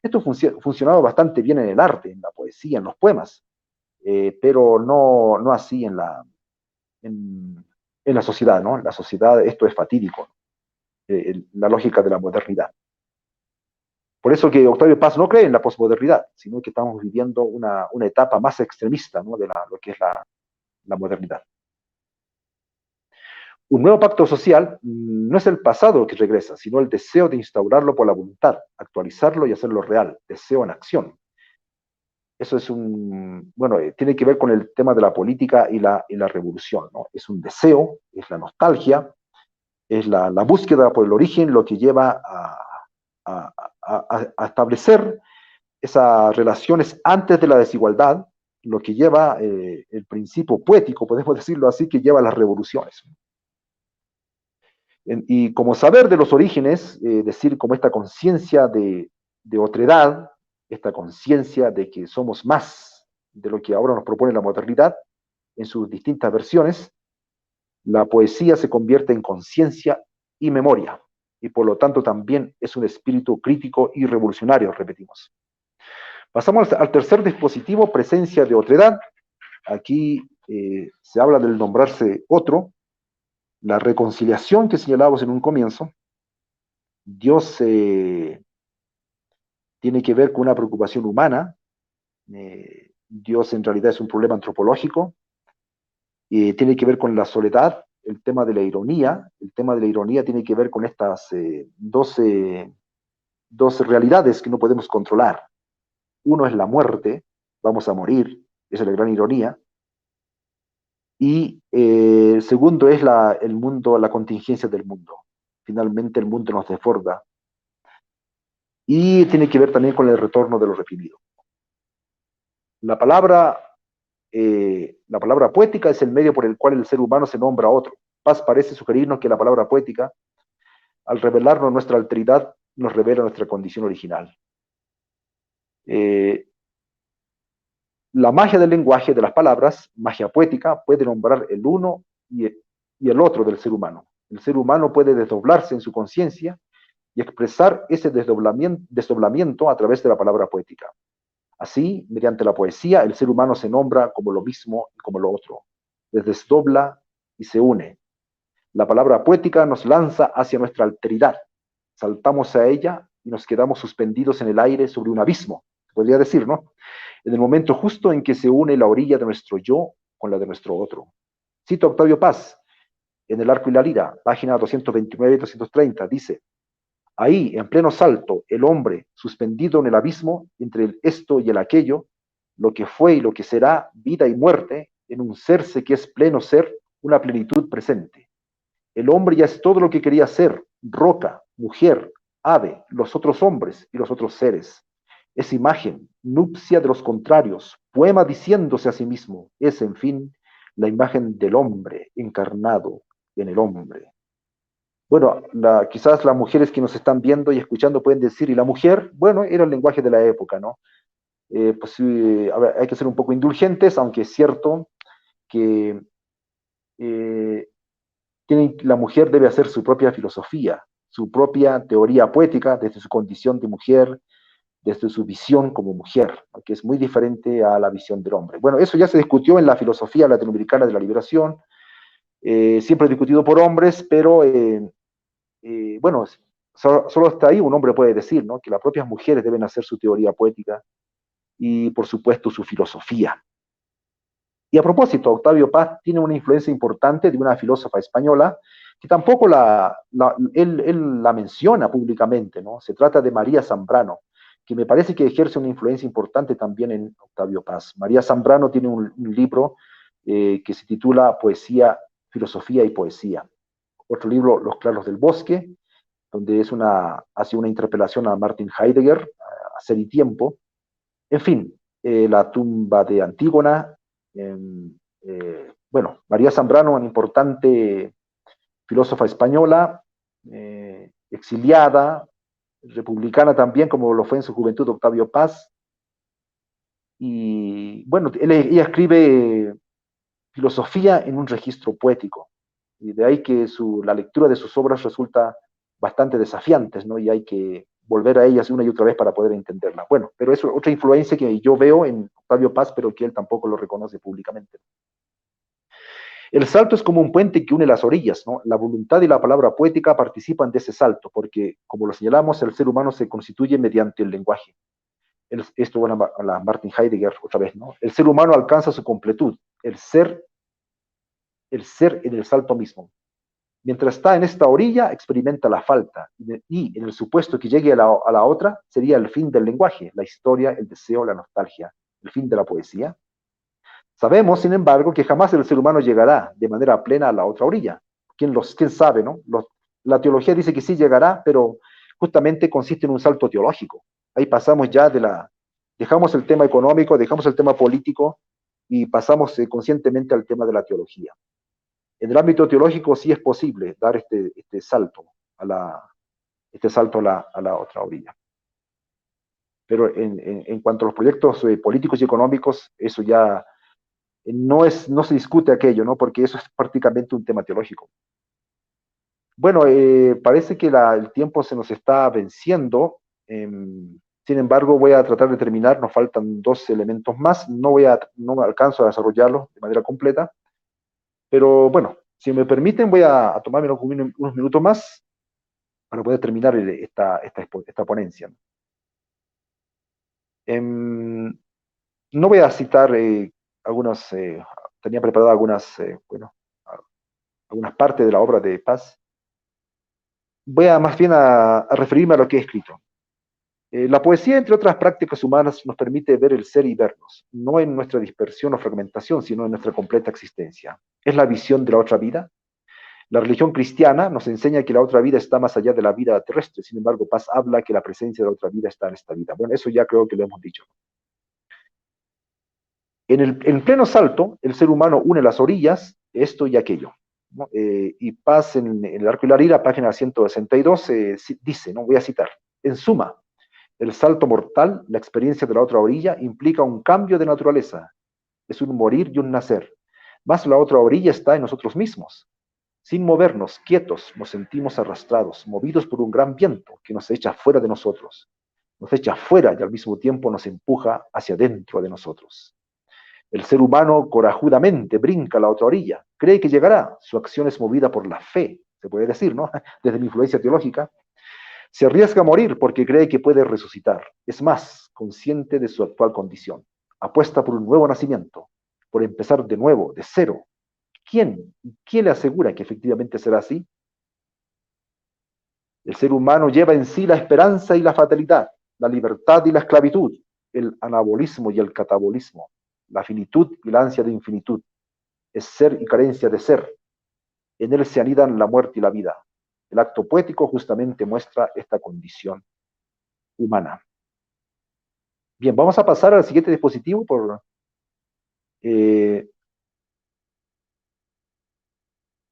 Esto funcionaba bastante bien en el arte, en la poesía, en los poemas, pero no así en la sociedad, ¿no? En la sociedad esto es fatídico, la lógica de la modernidad. Por eso que Octavio Paz no cree en la posmodernidad, sino que estamos viviendo una etapa más extremista, ¿no? De lo que es la modernidad. Un nuevo pacto social no es el pasado que regresa, sino el deseo de instaurarlo por la voluntad, actualizarlo y hacerlo real, deseo en acción. Eso es bueno, tiene que ver con el tema de la política y la revolución, ¿no? Es un deseo, es la nostalgia, es la búsqueda por el origen lo que lleva a establecer esas relaciones antes de la desigualdad, lo que lleva el principio poético, podemos decirlo así, que lleva a las revoluciones. Y como saber de los orígenes, decir como esta conciencia de otredad, esta conciencia de que somos más de lo que ahora nos propone la modernidad en sus distintas versiones, la poesía se convierte en conciencia y memoria, y por lo tanto también es un espíritu crítico y revolucionario, repetimos. Pasamos al tercer dispositivo, presencia de otredad. Aquí se habla del nombrarse otro, la reconciliación que señalábamos en un comienzo. Dios tiene que ver con una preocupación humana. Dios en realidad es un problema antropológico. Tiene que ver con la soledad, el tema de la ironía. El tema de la ironía tiene que ver con estas dos realidades que no podemos controlar. Uno es la muerte, vamos a morir, esa es la gran ironía. Y el segundo es el mundo, la contingencia del mundo. Finalmente el mundo nos desborda. Y tiene que ver también con el retorno de lo reprimido. La palabra poética es el medio por el cual el ser humano se nombra a otro. Paz parece sugerirnos que la palabra poética, al revelarnos nuestra alteridad, nos revela nuestra condición original. La magia del lenguaje, de las palabras, magia poética, puede nombrar el uno y el otro del ser humano. El ser humano puede desdoblarse en su conciencia y expresar ese desdoblamiento a través de la palabra poética. Así, mediante la poesía, el ser humano se nombra como lo mismo y como lo otro. Se desdobla y se une. La palabra poética nos lanza hacia nuestra alteridad. Saltamos a ella y nos quedamos suspendidos en el aire sobre un abismo, podría decir, ¿no? En el momento justo en que se une la orilla de nuestro yo con la de nuestro otro. Cito a Octavio Paz, en El arco y la lira, página 229 y 230, dice: ahí, en pleno salto, el hombre, suspendido en el abismo entre el esto y el aquello, lo que fue y lo que será, vida y muerte, en un serse que es pleno ser, una plenitud presente. El hombre ya es todo lo que quería ser, roca, mujer, ave, los otros hombres y los otros seres. Es imagen, nupcia de los contrarios, poema diciéndose a sí mismo, es, en fin, la imagen del hombre encarnado en el hombre. Bueno, quizás las mujeres que nos están viendo y escuchando pueden decir, ¿y la mujer? Bueno, era el lenguaje de la época, ¿no? Pues sí, a ver, hay que ser un poco indulgentes, aunque es cierto que la mujer debe hacer su propia filosofía, su propia teoría poética desde su condición de mujer, desde su visión como mujer, que es muy diferente a la visión del hombre. Bueno, eso ya se discutió en la filosofía latinoamericana de la liberación, siempre discutido por hombres, pero bueno, solo hasta ahí un hombre puede decir, ¿no? Que las propias mujeres deben hacer su teoría poética y, por supuesto, su filosofía. Y a propósito, Octavio Paz tiene una influencia importante de una filósofa española que tampoco él la menciona públicamente, ¿no? Se trata de María Zambrano, que me parece que ejerce una influencia importante también en Octavio Paz. María Zambrano tiene un libro que se titula Poesía, Filosofía y Poesía. Otro libro, Los claros del bosque, donde hace una interpelación a Martin Heidegger, a Ser y Tiempo. En fin, La tumba de Antígona. Bueno, María Zambrano, una importante filósofa española, exiliada, republicana también, como lo fue en su juventud Octavio Paz. Y bueno, ella escribe filosofía en un registro poético. Y de ahí que la lectura de sus obras resulta bastante desafiantes, ¿no? Y hay que volver a ellas una y otra vez para poder entenderlas. Bueno, pero es otra influencia que yo veo en Octavio Paz, pero que él tampoco lo reconoce públicamente. El salto es como un puente que une las orillas, ¿no? La voluntad y la palabra poética participan de ese salto, porque, como lo señalamos, el ser humano se constituye mediante el lenguaje. Esto bueno, a la Martin Heidegger otra vez, ¿no? El ser humano alcanza su completud, el ser en el salto mismo. Mientras está en esta orilla, experimenta la falta, y en el supuesto que llegue a la otra, sería el fin del lenguaje, la historia, el deseo, la nostalgia, el fin de la poesía. Sabemos, sin embargo, que jamás el ser humano llegará de manera plena a la otra orilla. ¿Quién sabe, no? La teología dice que sí llegará, pero justamente consiste en un salto teológico. Ahí pasamos ya dejamos el tema económico, dejamos el tema político y pasamos conscientemente al tema de la teología. En el ámbito teológico sí es posible dar este salto a la otra orilla. Pero en cuanto a los proyectos políticos y económicos, eso ya no se discute aquello, ¿no? Porque eso es prácticamente un tema teológico. Bueno, parece que el tiempo se nos está venciendo. Sin embargo, voy a tratar de terminar. Nos faltan 2 elementos más. No me alcanzo a desarrollarlos de manera completa. Pero bueno, si me permiten, voy a tomarme unos minutos más para poder terminar esta ponencia. No voy a citar tenía preparado algunas partes de la obra de Paz. Voy más bien a referirme a lo que he escrito. La poesía, entre otras prácticas humanas, nos permite ver el ser y vernos, no en nuestra dispersión o fragmentación, sino en nuestra completa existencia. Es la visión de la otra vida. La religión cristiana nos enseña que la otra vida está más allá de la vida terrestre, sin embargo, Paz habla que la presencia de la otra vida está en esta vida. Bueno, eso ya creo que lo hemos dicho. En pleno salto, el ser humano une las orillas, esto y aquello, ¿no? Y Paz en el Arco y la Lira, página 162, dice, ¿no? Voy a citar, en suma, el salto mortal, la experiencia de la otra orilla, implica un cambio de naturaleza, es un morir y un nacer, más la otra orilla está en nosotros mismos. Sin movernos, quietos, nos sentimos arrastrados, movidos por un gran viento que nos echa fuera de nosotros, nos echa fuera y al mismo tiempo nos empuja hacia dentro de nosotros. El ser humano corajudamente brinca a la otra orilla, cree que llegará, su acción es movida por la fe, se puede decir, ¿no? Desde mi influencia teológica, se arriesga a morir porque cree que puede resucitar, es más, consciente de su actual condición, apuesta por un nuevo nacimiento, por empezar de nuevo, de cero. ¿Quién le asegura que efectivamente será así? El ser humano lleva en sí la esperanza y la fatalidad, la libertad y la esclavitud, el anabolismo y el catabolismo, la finitud y la ansia de infinitud. Es ser y carencia de ser. En él se anidan la muerte y la vida. El acto poético justamente muestra esta condición humana. Bien, vamos a pasar al siguiente dispositivo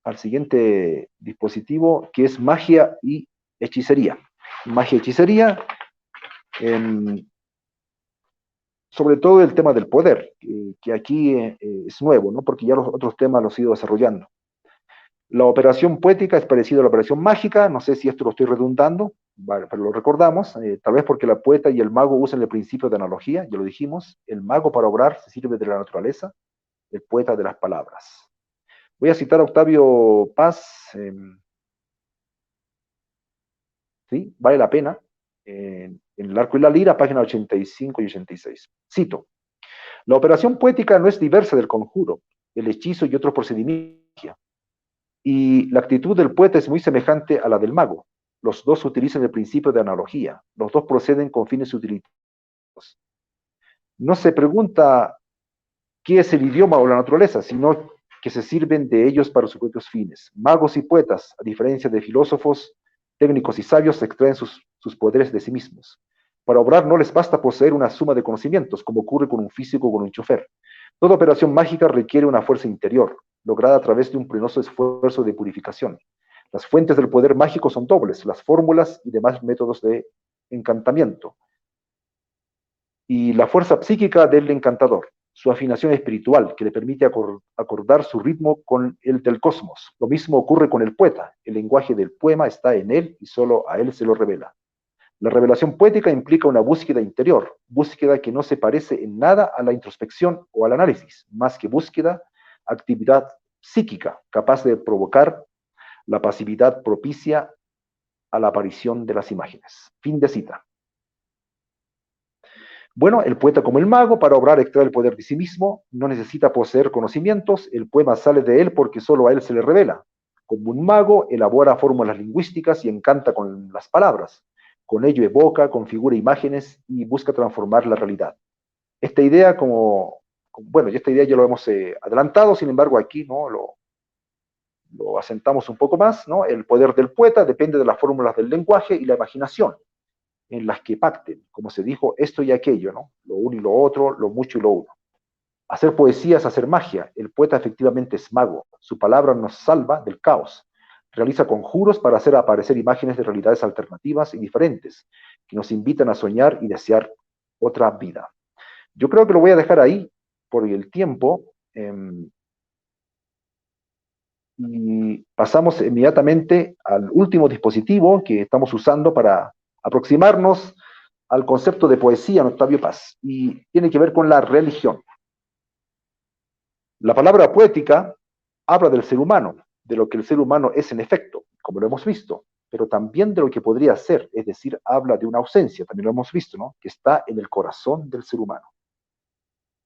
al siguiente dispositivo, que es magia y hechicería. Magia y hechicería, sobre todo el tema del poder, que aquí es nuevo, ¿no? Porque ya los otros temas los he ido desarrollando. La operación poética es parecida a la operación mágica, no sé si esto lo estoy redundando, vale, pero lo recordamos, tal vez porque la poeta y el mago usan el principio de analogía, ya lo dijimos, el mago para obrar se sirve de la naturaleza, el poeta de las palabras. Voy a citar a Octavio Paz, ¿sí? Vale la pena, en el Arco y la Lira, página 85 y 86. Cito, la operación poética no es diversa del conjuro, el hechizo y otros procedimientos, y la actitud del poeta es muy semejante a la del mago. Los dos utilizan el principio de analogía, los dos proceden con fines utilitarios. No se pregunta qué es el idioma o la naturaleza, sino que se sirven de ellos para sus propios fines. Magos y poetas, a diferencia de filósofos, técnicos y sabios, extraen sus poderes de sí mismos. Para obrar no les basta poseer una suma de conocimientos, como ocurre con un físico o con un chofer. Toda operación mágica requiere una fuerza interior, lograda a través de un penoso esfuerzo de purificación. Las fuentes del poder mágico son dobles, las fórmulas y demás métodos de encantamiento. Y la fuerza psíquica del encantador, su afinación espiritual, que le permite acordar su ritmo con el del cosmos. Lo mismo ocurre con el poeta. El lenguaje del poema está en él y solo a él se lo revela. La revelación poética implica una búsqueda interior, búsqueda que no se parece en nada a la introspección o al análisis, más que búsqueda, actividad psíquica, capaz de provocar la pasividad propicia a la aparición de las imágenes. Fin de cita. Bueno, el poeta como el mago, para obrar extrae el poder de sí mismo, no necesita poseer conocimientos, el poema sale de él porque solo a él se le revela. Como un mago, elabora fórmulas lingüísticas y encanta con las palabras. Con ello evoca, configura imágenes y busca transformar la realidad. Esta idea bueno, esta idea ya lo hemos adelantado, sin embargo aquí no lo asentamos un poco más, ¿no? El poder del poeta depende de las fórmulas del lenguaje y la imaginación, en las que pacten, como se dijo, esto y aquello, ¿no? Lo uno y lo otro, lo mucho y lo uno. Hacer poesía es hacer magia. El poeta efectivamente es mago. Su palabra nos salva del caos. Realiza conjuros para hacer aparecer imágenes de realidades alternativas y diferentes, que nos invitan a soñar y desear otra vida. Yo creo que lo voy a dejar ahí por el tiempo. Y pasamos inmediatamente al último dispositivo que estamos usando para aproximarnos al concepto de poesía en Octavio Paz, y tiene que ver con la religión. La palabra poética habla del ser humano, de lo que el ser humano es en efecto, como lo hemos visto, pero también de lo que podría ser, es decir, habla de una ausencia, también lo hemos visto, ¿no? Que está en el corazón del ser humano.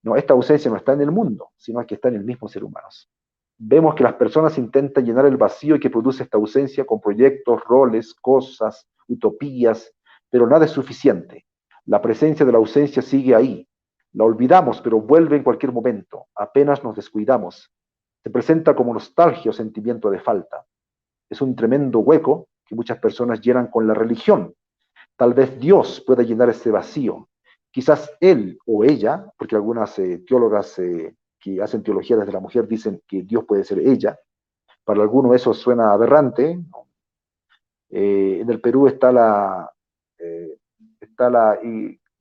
No, esta ausencia no está en el mundo, sino que está en el mismo ser humano. Vemos que las personas intentan llenar el vacío que produce esta ausencia con proyectos, roles, cosas, utopías, pero nada es suficiente. La presencia de la ausencia sigue ahí. La olvidamos, pero vuelve en cualquier momento. Apenas nos descuidamos. Se presenta como nostalgia o sentimiento de falta. Es un tremendo hueco que muchas personas llenan con la religión. Tal vez Dios pueda llenar ese vacío. Quizás él o ella, porque algunas teólogas que hacen teología desde la mujer dicen que Dios puede ser ella. Para algunos eso suena aberrante, ¿no? En el Perú está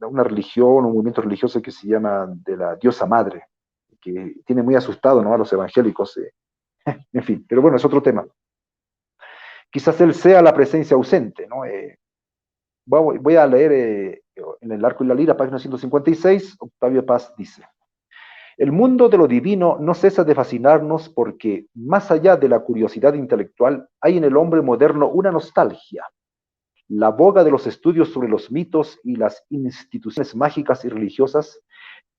una religión, un movimiento religioso que se llama de la diosa madre, que tiene muy asustado, ¿no?, a los evangélicos. En fin, pero bueno, es otro tema. Quizás él sea la presencia ausente, ¿no? Voy a leer en El Arco y la Lira, página 156, Octavio Paz dice: el mundo de lo divino no cesa de fascinarnos porque, más allá de la curiosidad intelectual, hay en el hombre moderno una nostalgia. La boga de los estudios sobre los mitos y las instituciones mágicas y religiosas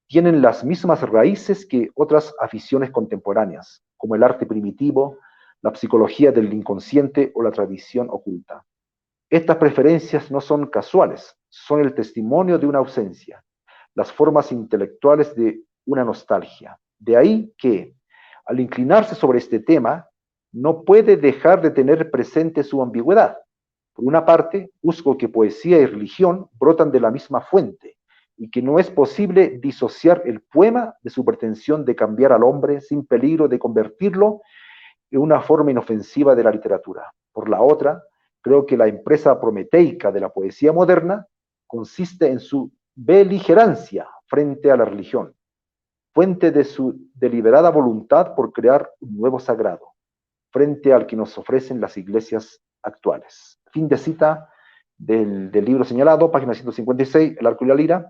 tienen las mismas raíces que otras aficiones contemporáneas, como el arte primitivo, la psicología del inconsciente o la tradición oculta. Estas preferencias no son casuales, son el testimonio de una ausencia, las formas intelectuales de una nostalgia. De ahí que, al inclinarse sobre este tema, no puede dejar de tener presente su ambigüedad. Por una parte, busco que poesía y religión brotan de la misma fuente y que no es posible disociar el poema de su pretensión de cambiar al hombre sin peligro de convertirlo en una forma inofensiva de la literatura. Por la otra, creo que la empresa prometeica de la poesía moderna consiste en su beligerancia frente a la religión, fuente de su deliberada voluntad por crear un nuevo sagrado, frente al que nos ofrecen las iglesias actuales. Fin de cita del libro señalado, página 156, El Arco y la Lira.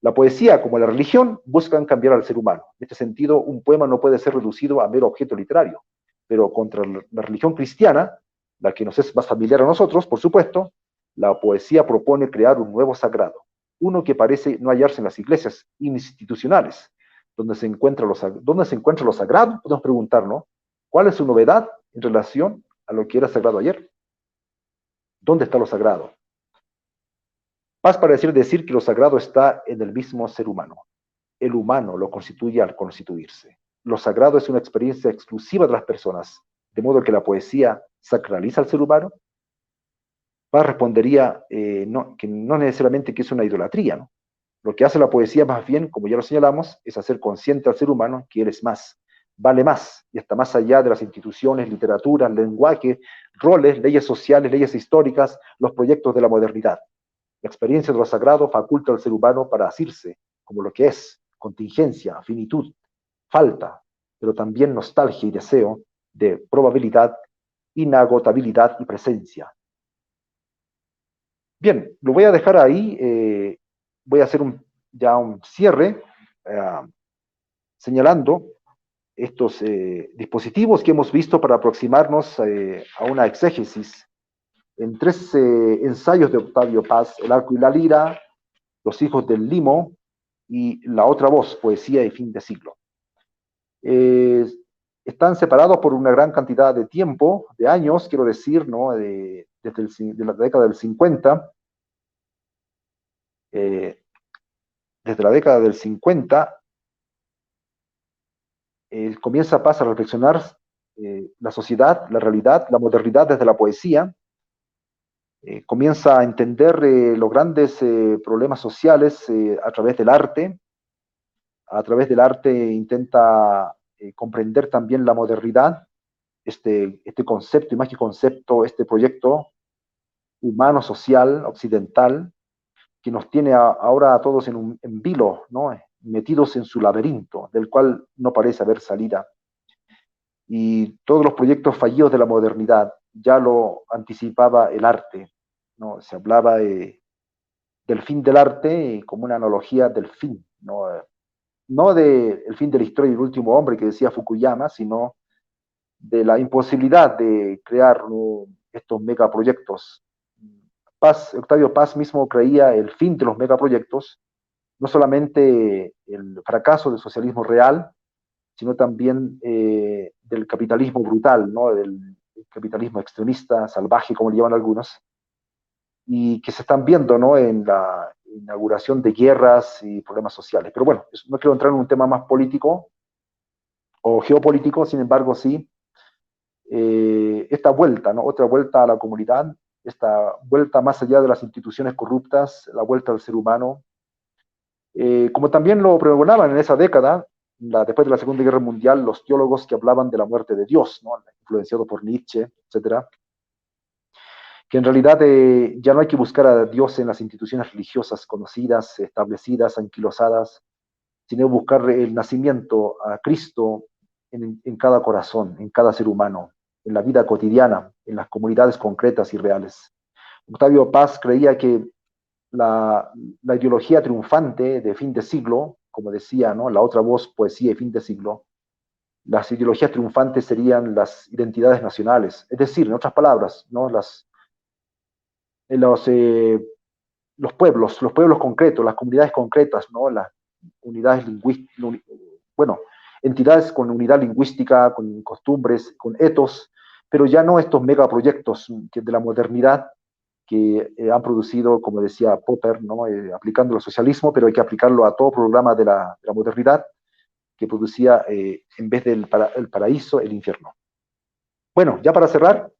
La poesía, como la religión, buscan cambiar al ser humano. En este sentido, un poema no puede ser reducido a mero objeto literario, pero contra la religión cristiana, la que nos es más familiar a nosotros, por supuesto, la poesía propone crear un nuevo sagrado, uno que parece no hallarse en las iglesias institucionales, donde se encuentra lo sagrado. Podemos preguntarnos, ¿cuál es su novedad en relación a lo que era sagrado ayer? ¿Dónde está lo sagrado? Paz para decir que lo sagrado está en el mismo ser humano. El humano lo constituye al constituirse. Lo sagrado es una experiencia exclusiva de las personas, de modo que la poesía sacraliza al ser humano. Paz respondería que no necesariamente que es una idolatría, ¿no? Lo que hace la poesía más bien, como ya lo señalamos, es hacer consciente al ser humano que él es más, vale más y está más allá de las instituciones, literatura, lenguaje, roles, leyes sociales, leyes históricas, los proyectos de la modernidad. La experiencia de lo sagrado faculta al ser humano para asirse como lo que es, contingencia, finitud, falta, pero también nostalgia y deseo de probabilidad, inagotabilidad y presencia. Bien, lo voy a dejar ahí, voy a hacer ya un cierre señalando estos dispositivos que hemos visto para aproximarnos a una exégesis en tres ensayos de Octavio Paz: El arco y la lira, Los hijos del limo y La otra voz, poesía y fin de siglo. Eh, Están separados por una gran cantidad de tiempo, de años, quiero decir, ¿no? Desde la década del 50, desde la década del 50 comienza Paz a reflexionar la sociedad, la realidad, la modernidad desde la poesía, comienza a entender los grandes problemas sociales a través del arte intenta comprender también la modernidad, este concepto, más que concepto, este proyecto humano, social, occidental, que nos tiene ahora a todos en vilo, ¿no? Metidos en su laberinto, del cual no parece haber salida. Y todos los proyectos fallidos de la modernidad ya lo anticipaba el arte, ¿no? Se hablaba del fin del arte como una analogía del fin, ¿no? No del fin de la historia del último hombre que decía Fukuyama, sino de la imposibilidad de crear, ¿no?, estos megaproyectos. Octavio Paz mismo creía el fin de los megaproyectos, no solamente el fracaso del socialismo real, sino también del capitalismo brutal, ¿no?, del capitalismo extremista, salvaje, como le llaman algunos, y que se están viendo, ¿no?, en la inauguración de guerras y problemas sociales. Pero bueno, no quiero entrar en un tema más político o geopolítico, sin embargo, sí, esta vuelta, ¿no?, otra vuelta a la comunidad, esta vuelta más allá de las instituciones corruptas, la vuelta al ser humano, como también lo pregonaban en esa década, después de la Segunda Guerra Mundial, los teólogos que hablaban de la muerte de Dios, ¿no?, influenciados por Nietzsche, etcétera, que en realidad ya no hay que buscar a Dios en las instituciones religiosas conocidas, establecidas, anquilosadas, sino buscar el nacimiento a Cristo en cada corazón, en cada ser humano, en la vida cotidiana, en las comunidades concretas y reales. Octavio Paz creía que la ideología triunfante de fin de siglo, como decía, ¿no?, La otra voz, poesía y fin de siglo, las ideologías triunfantes serían las identidades nacionales, es decir, en otras palabras, ¿no?, los, los pueblos concretos, las comunidades concretas, ¿no?, las unidades lingüísticas, bueno, entidades con unidad lingüística, con costumbres, con etos, pero ya no estos megaproyectos de la modernidad que han producido, como decía Popper, ¿no?, aplicando el socialismo, pero hay que aplicarlo a todo programa de la modernidad, que producía, en vez del el paraíso, el infierno. Bueno, ya para cerrar,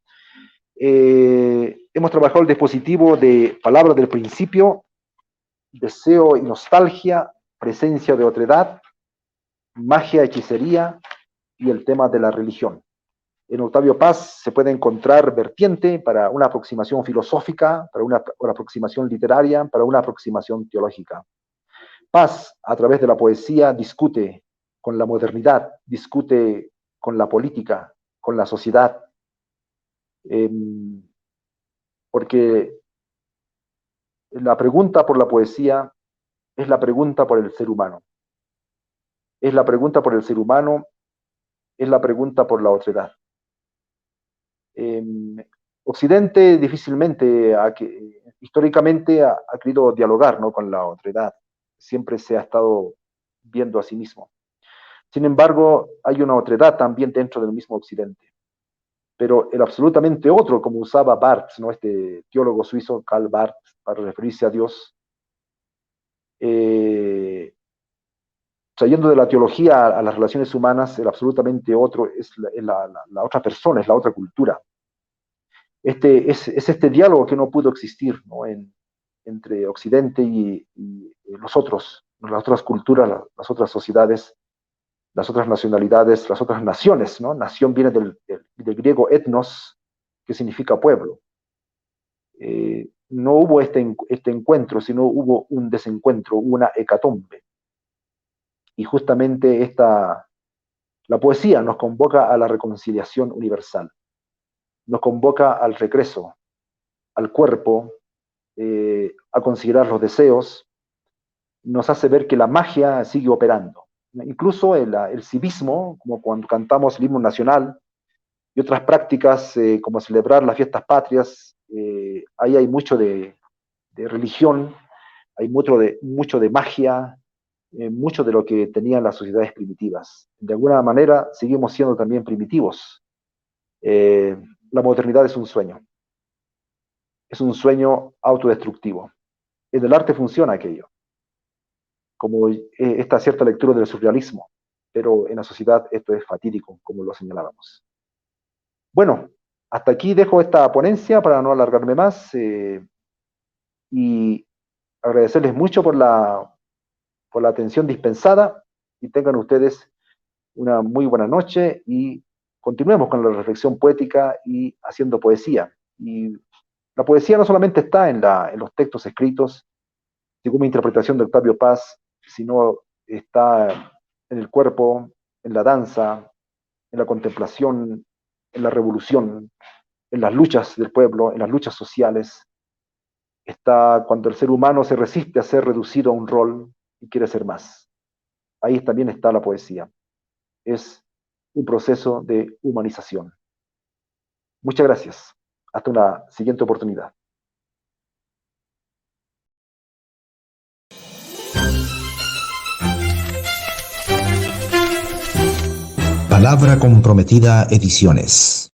hemos trabajado el dispositivo de palabras del principio, deseo y nostalgia, presencia de otredad, magia, hechicería y el tema de la religión. En Octavio Paz se puede encontrar vertiente para una aproximación filosófica, para una aproximación literaria, para una aproximación teológica. Paz, a través de la poesía, discute con la modernidad, discute con la política, con la sociedad, porque la pregunta por la poesía es la pregunta por el ser humano. Es la pregunta por el ser humano, es la pregunta por la otredad. Occidente difícilmente, históricamente, ha querido dialogar, ¿no?, con la otredad. Siempre se ha estado viendo a sí mismo. Sin embargo, hay una otredad también dentro del mismo Occidente. Pero el absolutamente otro, como usaba Barthes, ¿no?, este teólogo suizo, Karl Barthes, para referirse a Dios, trayendo de la teología a las relaciones humanas, el absolutamente otro es la otra persona, es la otra cultura. Es este diálogo que no pudo existir, ¿no?, entre Occidente y los otros, las otras culturas, las otras sociedades, las otras nacionalidades, las otras naciones, ¿no? Nación viene del griego etnos, que significa pueblo. No hubo este encuentro, sino hubo un desencuentro, una hecatombe. Y justamente la poesía nos convoca a la reconciliación universal, nos convoca al regreso, al cuerpo, a considerar los deseos, nos hace ver que la magia sigue operando. Incluso el civismo, como cuando cantamos el himno nacional, y otras prácticas como celebrar las fiestas patrias, ahí hay mucho de religión, hay mucho de magia, mucho de lo que tenían las sociedades primitivas. De alguna manera seguimos siendo también primitivos. La modernidad es un sueño autodestructivo. En el arte funciona aquello, como esta cierta lectura del surrealismo, pero en la sociedad esto es fatídico, como lo señalábamos. Bueno, hasta aquí dejo esta ponencia para no alargarme más y agradecerles mucho por la atención dispensada y tengan ustedes una muy buena noche y continuemos con la reflexión poética y haciendo poesía. Y la poesía no solamente está en los textos escritos, según mi interpretación de Octavio Paz, sino está en el cuerpo, en la danza, en la contemplación, en la revolución, en las luchas del pueblo, en las luchas sociales. Está cuando el ser humano se resiste a ser reducido a un rol y quiere ser más. Ahí también está la poesía. Es un proceso de humanización. Muchas gracias. Hasta una siguiente oportunidad. Palabra Comprometida Ediciones.